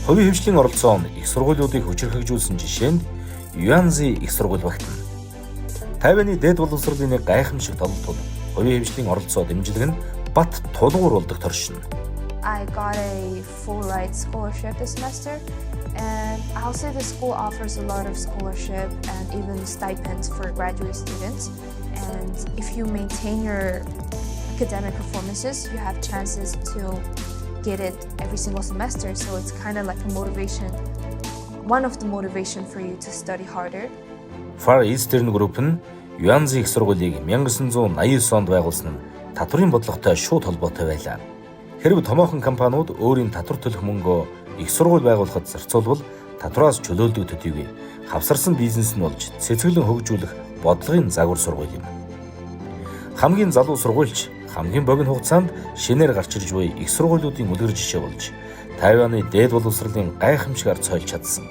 Хувийн хөгжлийн оролцоо нь их сургуулиудыг хүчирхэгжүүлсэн жишээ нь Юанзи их сургууль багтана. Тайваны дээд боловсролын нэг гайхамшиг толгой хувийн хөгжлийн оролцоо дэмжлэг нь бат тулгуур болдог торшин. I got a full ride scholarship this semester, and I'll say the school offers a lot of scholarship and even stipends for graduate students. And if you maintain your academic performances, you have chances to get it every single semester. So it's kind of like a motivation, one of the motivation for you to study harder. Far Eastern Group нь Юанзи их сургуулийг 1989 онд байгуулсан нь татврын бодлоготой шууд холбоотой байлаа. Хэрв томоохон компаниуд өөрийн татвар төлөх мөнгөө их сургууль байгуулахад зарцуулбал татвараас чөлөөлдөг төдийгүй хавсарсан бизнес нь болж цэцгэлэн хөгжүүлэх бодлогын загвар сургууль юм. Хамгийн залуу сургуульч хамгийн богино хугацаанд шинээр гарч ирж буй их сургуулиудын үлгэр жишээ болж Тайваны дээд боловсролын гайхамшигаар цойлж чадсан.